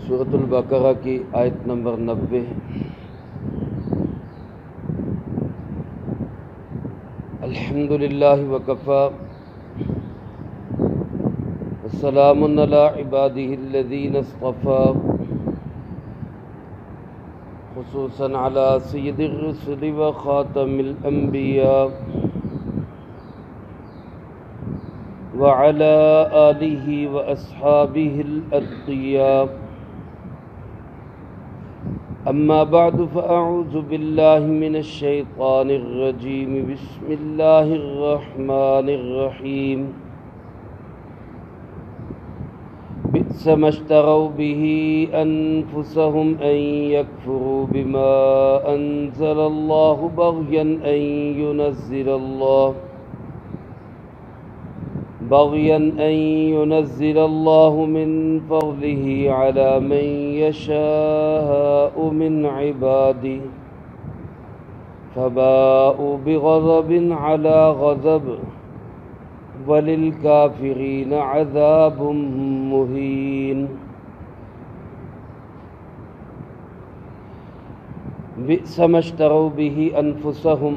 سورۃ البقرہ کی آیت نمبر 90۔ الحمدللہ وکفی وسلام علی عبادہ الذین اصطفی، خصوصاً علی سید الرسل وخاتم الانبیاء وعلى آلہ واصحابہ الاتقیاء۔ اما بعد فاعوذ باللہ من الشیطان الرجیم، بسم اللہ الرحمن الرحیم۔ بئس ما اشتروا به انفسهم ان يكفروا بما انزل الله بغيا ان ينزل الله من فضله على من يشاء من عباده، فباءوا بغضب على غضب وللكافرين عذاب مهين۔ بئس ما اشتروا به انفسهم،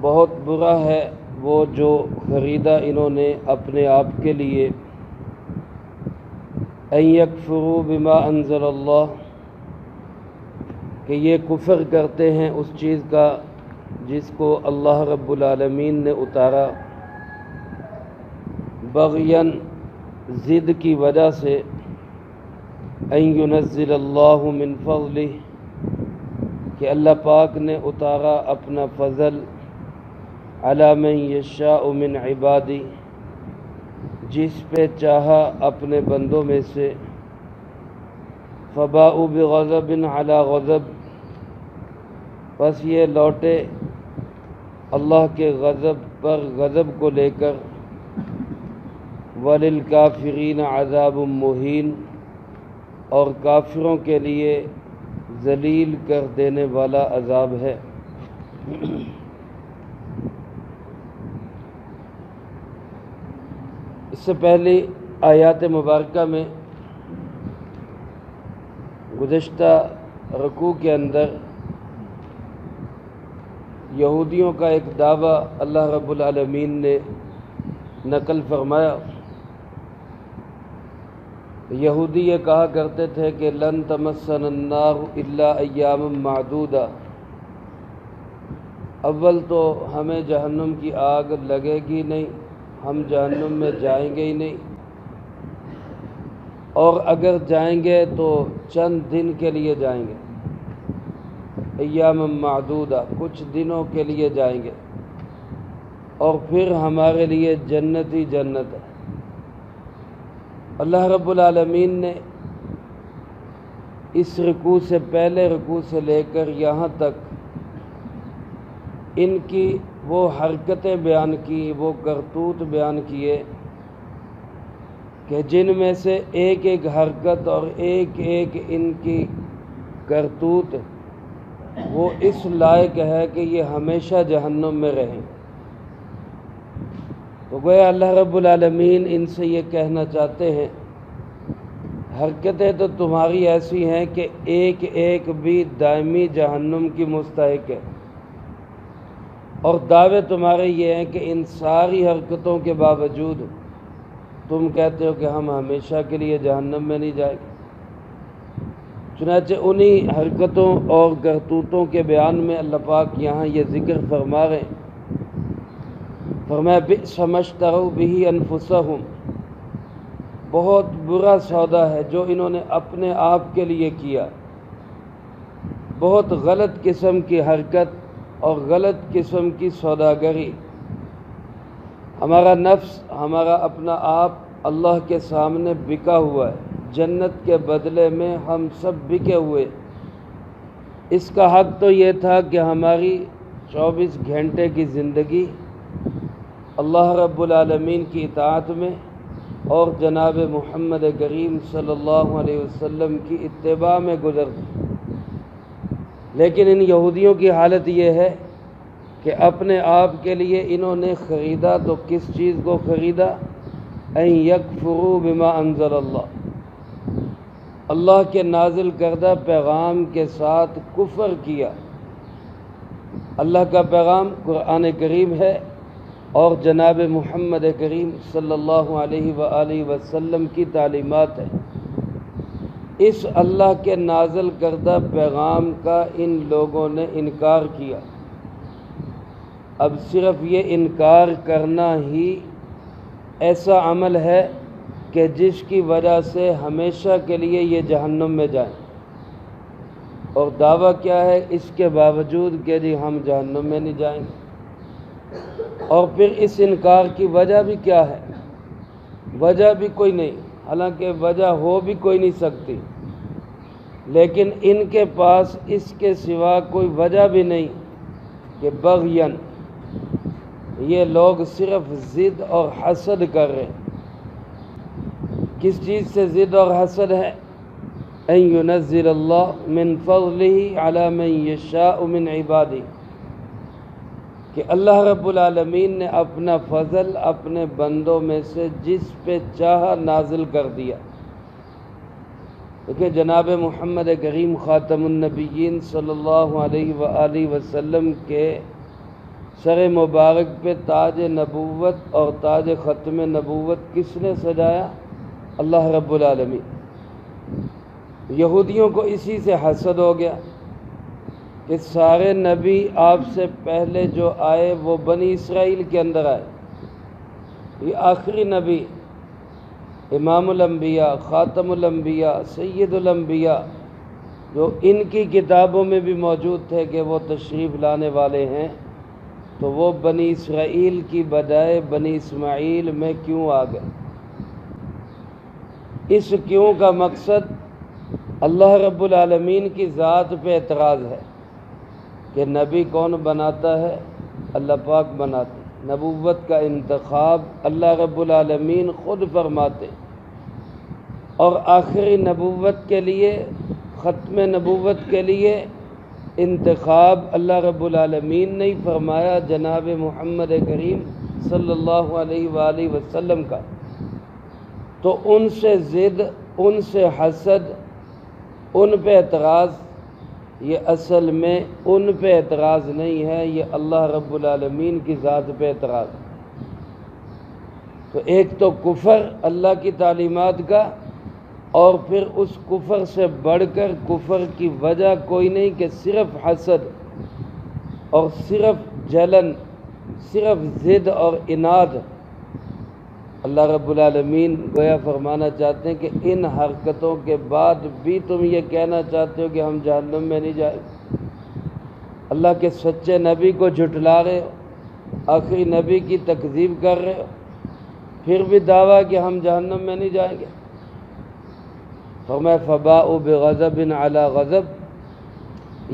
بہت برا ہے وہ جو خریدا انہوں نے اپنے آپ کے لیے، ان یکفروا بما انزل اللہ، کہ یہ کفر کرتے ہیں اس چیز کا جس کو اللہ رب العالمین نے اتارا، بغیاً ضد کی وجہ سے، ان ینزل اللہ من فضلہ، کہ اللہ پاک نے اتارا اپنا فضل، علی من یشاء من عبادی، جس پہ چاہا اپنے بندوں میں سے، فباءوا بغضب علی غضب، پس یہ لوٹے اللہ کے غضب پر غضب کو لے کر، وللکافرین عذاب مہین، اور کافروں کے لیے ذلیل کر دینے والا عذاب ہے۔ اس سے پہلی آیات مبارکہ میں گزشتہ رکوع کے اندر یہودیوں کا ایک دعویٰ اللہ رب العالمین نے نقل فرمایا۔ یہودی یہ کہا کرتے تھے کہ لن تمسنا النار الا ایاما معدودہ، اول تو ہمیں جہنم کی آگ لگے گی نہیں، ہم جہنم میں جائیں گے ہی نہیں، اور اگر جائیں گے تو چند دن کے لیے جائیں گے، ایام معدودہ، کچھ دنوں کے لیے جائیں گے، اور پھر ہمارے لیے جنت ہی جنت ہے۔ اللہ رب العالمین نے اس رکوع سے پہلے رکوع سے لے کر یہاں تک ان کی وہ حرکتیں بیان کی، وہ کرتوت بیان کیے کہ جن میں سے ایک ایک حرکت اور ایک ایک ان کی کرتوت وہ اس لائق ہے کہ یہ ہمیشہ جہنم میں رہیں۔ تو گویا اللہ رب العالمین ان سے یہ کہنا چاہتے ہیں، حرکتیں تو تمہاری ایسی ہیں کہ ایک ایک بھی دائمی جہنم کی مستحق ہے، اور دعوے تمہارے یہ ہیں کہ ان ساری حرکتوں کے باوجود تم کہتے ہو کہ ہم ہمیشہ کے لیے جہنم میں نہیں جائیں گے۔ چنانچہ انہی حرکتوں اور کرتوتوں کے بیان میں اللہ پاک یہاں یہ ذکر فرما رہے ہیں، فرمایا بئس ما اشتروا بہ انفسہم، بہت برا سودا ہے جو انہوں نے اپنے آپ کے لیے کیا، بہت غلط قسم کی حرکت اور غلط قسم کی سوداگری۔ ہمارا نفس، ہمارا اپنا آپ اللہ کے سامنے بکا ہوا ہے، جنت کے بدلے میں ہم سب بکے ہوئے۔ اس کا حق تو یہ تھا کہ ہماری 24 گھنٹے کی زندگی اللہ رب العالمین کی اطاعت میں اور جناب محمد کریم صلی اللہ علیہ وسلم کی اتباع میں گزرتی، لیکن ان یہودیوں کی حالت یہ ہے کہ اپنے آپ کے لیے انہوں نے خریدا تو کس چیز کو خریدا؟ ان یکفروا بما انزل اللہ، اللہ کے نازل کردہ پیغام کے ساتھ کفر کیا۔ اللہ کا پیغام قرآن کریم ہے اور جناب محمد کریم صلی اللہ علیہ وآلہ وسلم کی تعلیمات ہے۔ اس اللہ کے نازل کردہ پیغام کا ان لوگوں نے انکار کیا۔ اب صرف یہ انکار کرنا ہی ایسا عمل ہے کہ جس کی وجہ سے ہمیشہ کے لیے یہ جہنم میں جائیں، اور دعویٰ کیا ہے اس کے باوجود کہ جی ہم جہنم میں نہیں جائیں گے۔ اور پھر اس انکار کی وجہ بھی کیا ہے؟ وجہ بھی کوئی نہیں، حالانکہ وجہ ہو بھی کوئی نہیں سکتی، لیکن ان کے پاس اس کے سوا کوئی وجہ بھی نہیں کہ بغین یہ لوگ صرف ضد اور حسد کر رہے ہیں۔ کس چیز سے ضد اور حسد ہے؟ ان ينزل اللہ من فضلہ علی من یشاء من عبادہ، کہ اللہ رب العالمین نے اپنا فضل اپنے بندوں میں سے جس پہ چاہا نازل کر دیا۔ دیکھیں جناب محمد کریم خاتم النبیین صلی اللہ علیہ وآلہ وسلم کے سر مبارک پہ تاج نبوت اور تاج ختم نبوت کس نے سجایا؟ اللہ رب العالمین۔ یہودیوں کو اسی سے حسد ہو گیا کہ سارے نبی آپ سے پہلے جو آئے وہ بنی اسرائیل کے اندر آئے، یہ آخری نبی امام الانبیاء خاتم الانبیاء سید الانبیاء جو ان کی کتابوں میں بھی موجود تھے کہ وہ تشریف لانے والے ہیں، تو وہ بنی اسرائیل کی بجائے بنی اسماعیل میں کیوں آ گئے؟ اس کیوں کا مقصد اللہ رب العالمین کی ذات پہ اعتراض ہے کہ نبی کون بناتا ہے؟ اللہ پاک بناتے۔ نبوت کا انتخاب اللہ رب العالمین خود فرماتے، اور آخری نبوت کے لیے ختم نبوت کے لیے انتخاب اللہ رب العالمین نے فرمایا جناب محمد کریم صلی اللہ علیہ وآلہ وسلم کا۔ تو ان سے ضد، ان سے حسد، ان پہ اعتراض، یہ اصل میں ان پہ اعتراض نہیں ہے، یہ اللہ رب العالمین کی ذات پہ اعتراض۔ تو ایک تو کفر اللہ کی تعلیمات کا، اور پھر اس کفر سے بڑھ کر کفر کی وجہ کوئی نہیں کہ صرف حسد اور صرف جلن، صرف ضد اور عناد۔ اللہ رب العالمین گویا فرمانا چاہتے ہیں کہ ان حرکتوں کے بعد بھی تم یہ کہنا چاہتے ہو کہ ہم جہنم میں نہیں جائیں گے۔ اللہ کے سچے نبی کو جھٹلا رہے ہو، آخری نبی کی تکذیب کر رہے ہو، پھر بھی دعویٰ کہ ہم جہنم میں نہیں جائیں گے۔ فرمایا فباءوا بغضب علی غضب،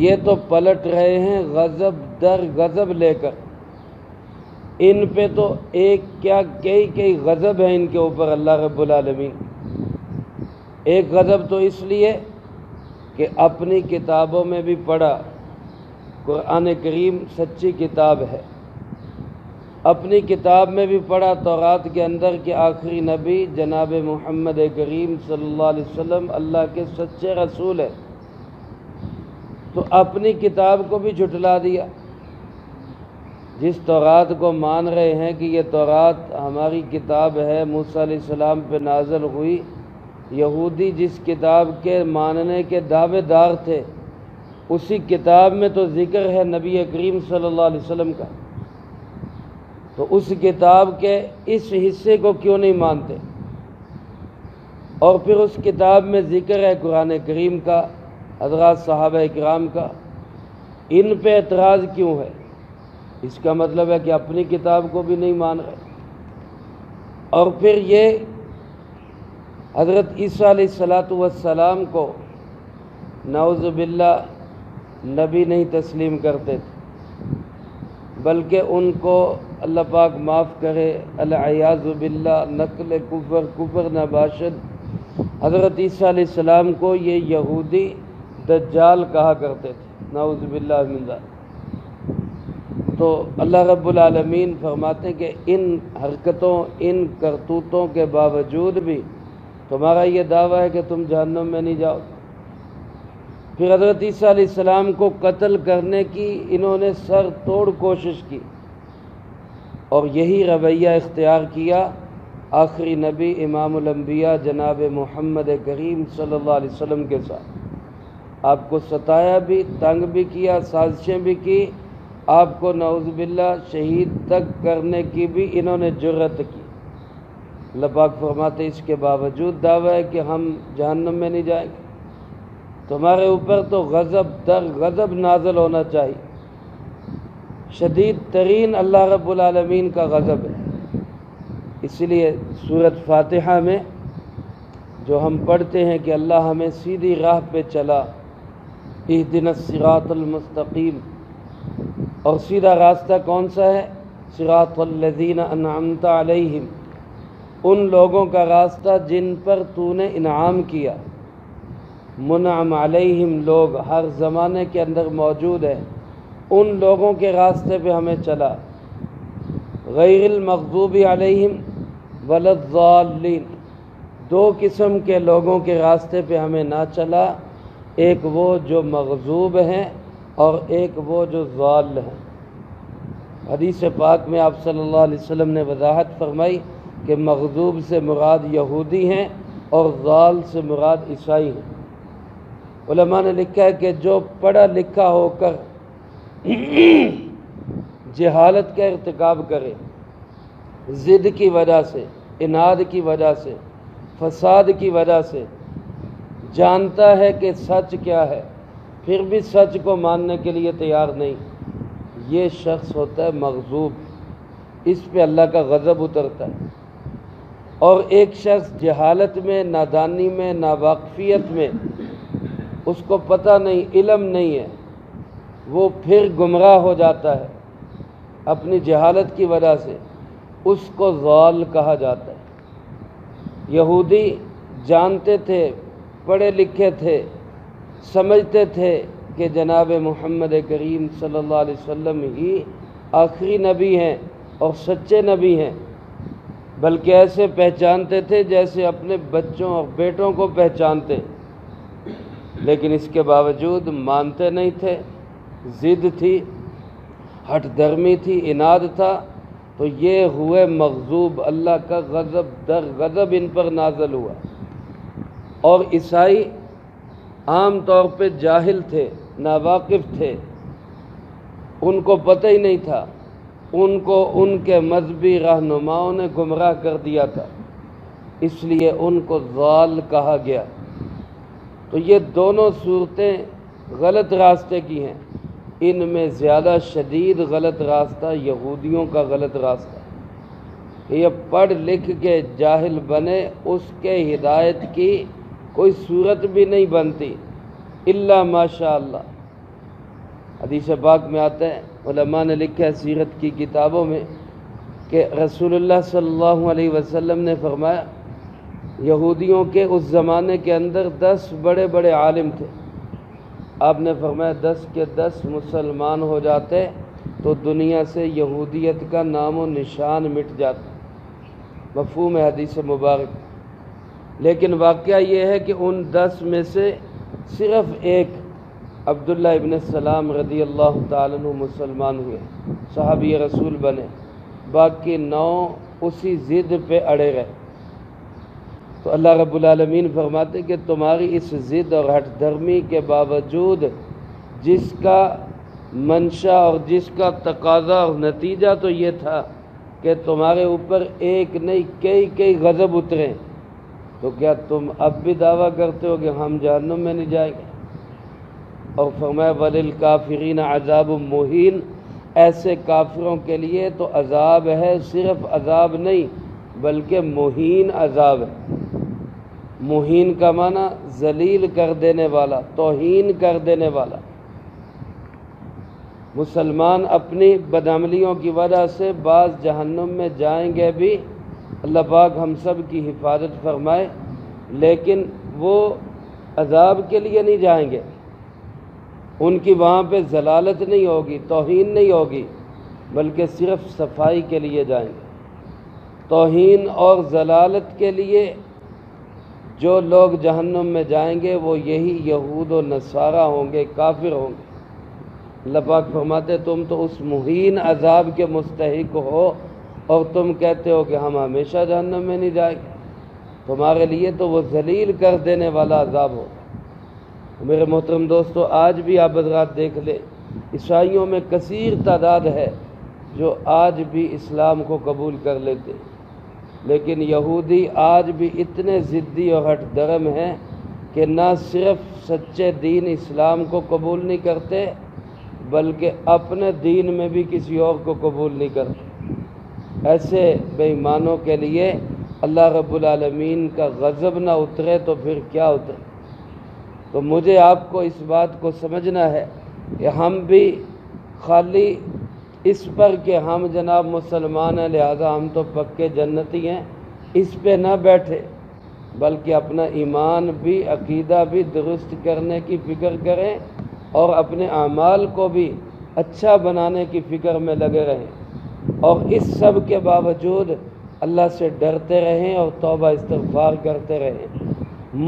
یہ تو پلٹ رہے ہیں غضب در غضب لے کر۔ ان پہ تو ایک کیا کئی غضب ہیں ان کے اوپر اللہ رب العالمین۔ ایک غضب تو اس لیے کہ اپنی کتابوں میں بھی پڑھا قرآن کریم سچی کتاب ہے، اپنی کتاب میں بھی پڑھا تورات کے اندر کہ آخری نبی جناب محمد کریم صلی اللہ علیہ وسلم اللہ کے سچے رسول ہے، تو اپنی کتاب کو بھی جھٹلا دیا۔ جس تورات کو مان رہے ہیں کہ یہ تورات ہماری کتاب ہے، موسیٰ علیہ السلام پہ نازل ہوئی، یہودی جس کتاب کے ماننے کے دعوے دار تھے، اسی کتاب میں تو ذکر ہے نبی کریم صلی اللہ علیہ وسلم کا، تو اس کتاب کے اس حصے کو کیوں نہیں مانتے؟ اور پھر اس کتاب میں ذکر ہے قرآن کریم کا، حضرات صحابہ اکرام کا، ان پہ اعتراض کیوں ہے؟ اس کا مطلب ہے کہ اپنی کتاب کو بھی نہیں مان رہے۔ اور پھر یہ حضرت عیسیٰ علیہ السلام کو نعوذ باللہ نبی نہیں تسلیم کرتے تھے، بلکہ ان کو اللہ پاک معاف کرے، العیاذ باللہ نقل کفر نباشد، حضرت عیسیٰ علیہ السلام کو یہ یہودی دجال کہا کرتے تھے، نعوذ باللہ من ذلک۔ تو اللہ رب العالمین فرماتے ہیں کہ ان حرکتوں ان کرتوتوں کے باوجود بھی تمہارا یہ دعویٰ ہے کہ تم جہنم میں نہیں جاؤ۔ پھر حضرت عیسیٰ علیہ السلام کو قتل کرنے کی انہوں نے سر توڑ کوشش کی اور یہی رویہ اختیار کیا آخری نبی امام الانبیاء جناب محمد کریم صلی اللہ علیہ وسلم کے ساتھ۔ آپ کو ستایا بھی، تنگ بھی کیا، سازشیں بھی کی، آپ کو نعوذ باللہ شہید تک کرنے کی بھی انہوں نے جرأت کی۔ اللہ پاک فرماتے اس کے باوجود دعویٰ ہے کہ ہم جہنم میں نہیں جائیں گے۔ تمہارے اوپر تو غضب در غضب نازل ہونا چاہیے، شدید ترین اللہ رب العالمین کا غضب ہے۔ اس لیے سورۃ فاتحہ میں جو ہم پڑھتے ہیں کہ اللہ ہمیں سیدھی راہ پہ چلا، اہدنا الصراط المستقیم، اور سیدھا راستہ کون سا ہے؟ صراط الذین انعمت علیہم، ان لوگوں کا راستہ جن پر تو نے انعام کیا۔ منعم علیہم لوگ ہر زمانے کے اندر موجود ہیں، ان لوگوں کے راستے پہ ہمیں چلا۔ غیر المغضوب علیہم ولا الضالین، دو قسم کے لوگوں کے راستے پہ ہمیں نہ چلا، ایک وہ جو مغضوب ہیں اور ایک وہ جو ضال ہیں۔ حدیث پاک میں آپ صلی اللہ علیہ وسلم نے وضاحت فرمائی کہ مغضوب سے مراد یہودی ہیں اور ضال سے مراد عیسائی ہیں۔ علماء نے لکھا ہے کہ جو پڑھا لکھا ہو کر جہالت کا ارتکاب کرے، ضد کی وجہ سے، عناد کی وجہ سے، فساد کی وجہ سے، جانتا ہے کہ سچ کیا ہے پھر بھی سچ کو ماننے کے لیے تیار نہیں، یہ شخص ہوتا ہے مغضوب، اس پہ اللہ کا غضب اترتا ہے۔ اور ایک شخص جہالت میں، نادانی میں، ناواقفیت میں، اس کو پتہ نہیں، علم نہیں ہے، وہ پھر گمراہ ہو جاتا ہے اپنی جہالت کی وجہ سے، اس کو ضال کہا جاتا ہے۔ یہودی جانتے تھے، پڑھے لکھے تھے، سمجھتے تھے کہ جناب محمد کریم صلی اللہ علیہ وسلم ہی آخری نبی ہیں اور سچے نبی ہیں، بلکہ ایسے پہچانتے تھے جیسے اپنے بچوں اور بیٹوں کو پہچانتے، لیکن اس کے باوجود مانتے نہیں تھے، ضد تھی، ہٹ درمی تھی، عناد تھا، تو یہ ہوئے مغضوب، اللہ کا غضب در غضب ان پر نازل ہوا۔ اور عیسائی عام طور پہ جاہل تھے، ناواقف تھے، ان کو پتہ ہی نہیں تھا، ان کو ان کے مذہبی رہنماؤں نے گمراہ کر دیا تھا، اس لیے ان کو ضال کہا گیا۔ تو یہ دونوں صورتیں غلط راستے کی ہیں، ان میں زیادہ شدید غلط راستہ یہودیوں کا غلط راستہ ہے کہ یہ پڑھ لکھ کے جاہل بنے، اس کے ہدایت کی کوئی صورت بھی نہیں بنتی الا ماشاء اللہ۔ حدیث پاک میں آتا ہے، علماء نے لکھا ہے سیرت کی کتابوں میں کہ رسول اللہ صلی اللہ علیہ وسلم نے فرمایا یہودیوں کے اس زمانے کے اندر 10 بڑے بڑے عالم تھے۔ آپ نے فرمایا 10 کے 10 مسلمان ہو جاتے تو دنیا سے یہودیت کا نام و نشان مٹ جاتا، مفہوم ہے حدیث مبارک۔ لیکن واقعہ یہ ہے کہ ان 10 میں سے صرف ایک عبداللہ ابن السلام رضی اللہ تعالیٰ عنہ مسلمان ہوئے، صحابی رسول بنے، باقی 9 اسی ضد پہ اڑے رہے۔ تو اللہ رب العالمین فرماتے کہ تمہاری اس ضد اور ہٹ دھرمی کے باوجود جس کا منشا اور جس کا تقاضا اور نتیجہ تو یہ تھا کہ تمہارے اوپر ایک نہیں کئی غضب اتریں، تو کیا تم اب بھی دعویٰ کرتے ہو کہ ہم جہنم میں نہیں جائیں گے؟ اور فرمایا وَلِلْكَافِرِينَ عَذَابٌ مُّهِينٌ، ایسے کافروں کے لیے تو عذاب ہے، صرف عذاب نہیں بلکہ مہین عذاب ہے۔ مہین کا معنی ذلیل کر دینے والا، توہین کر دینے والا۔ مسلمان اپنی بدعملیوں کی وجہ سے بعض جہنم میں جائیں گے بھی، اللہ پاک ہم سب کی حفاظت فرمائے، لیکن وہ عذاب کے لیے نہیں جائیں گے، ان کی وہاں پہ ضلالت نہیں ہوگی، توہین نہیں ہوگی، بلکہ صرف صفائی کے لیے جائیں گے۔ توہین اور ضلالت کے لیے جو لوگ جہنم میں جائیں گے وہ یہی یہود و نصارہ ہوں گے، کافر ہوں گے۔ اللہ پاک فرماتے تم تو اس مہین عذاب کے مستحق ہو اور تم کہتے ہو کہ ہم ہمیشہ جہنم میں نہیں جائیں گے۔ تمہارے لیے تو وہ ذلیل کر دینے والا عذاب ہو۔ میرے محترم دوستو، آج بھی آپ حضرات دیکھ لیں، عیسائیوں میں کثیر تعداد ہے جو آج بھی اسلام کو قبول کر لیتے ہیں، لیکن یہودی آج بھی اتنے ضدی اور ہٹ درم ہیں کہ نہ صرف سچے دین اسلام کو قبول نہیں کرتے بلکہ اپنے دین میں بھی کسی اور کو قبول نہیں کرتے۔ ایسے بے ایمانوں کے لیے اللہ رب العالمین کا غضب نہ اترے تو پھر کیا اترے۔ تو مجھے آپ کو اس بات کو سمجھنا ہے کہ ہم بھی خالی اس پر کہ ہم جناب مسلمان ہیں لہذا ہم تو پکے جنتی ہیں، اس پہ نہ بیٹھے، بلکہ اپنا ایمان بھی عقیدہ بھی درست کرنے کی فکر کریں اور اپنے اعمال کو بھی اچھا بنانے کی فکر میں لگے رہیں، اور اس سب کے باوجود اللہ سے ڈرتے رہیں اور توبہ استغفار کرتے رہیں،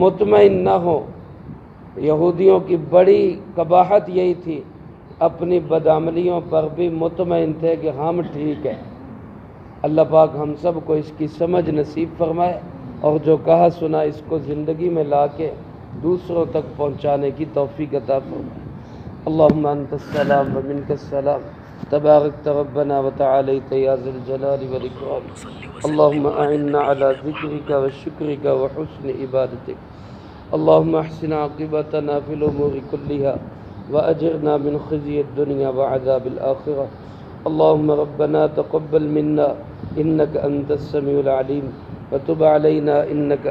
مطمئن نہ ہوں۔ یہودیوں کی بڑی قباحت یہی تھی، اپنی بدعملیوں پر بھی مطمئن تھے کہ ہم ٹھیک ہیں۔ اللہ پاک ہم سب کو اس کی سمجھ نصیب فرمائے اور جو کہا سنا اس کو زندگی میں لا کے دوسروں تک پہنچانے کی توفیق عطا فرمائے۔ اللہم انت السلام ومنک السلام تبارکت ربنا وتعالیت یا ذی الجلال والاکرام۔ اللہم اعنا علی ذکرک وشکرک وحسن عبادتک۔ اللہم احسن عاقبتنا فی الامور کلہا وأجرنا من خزي الدنيا وعذاب الآخرة۔ اللهم ربنا تقبل منا إنك أنت السميع العليم وتب علينا إنك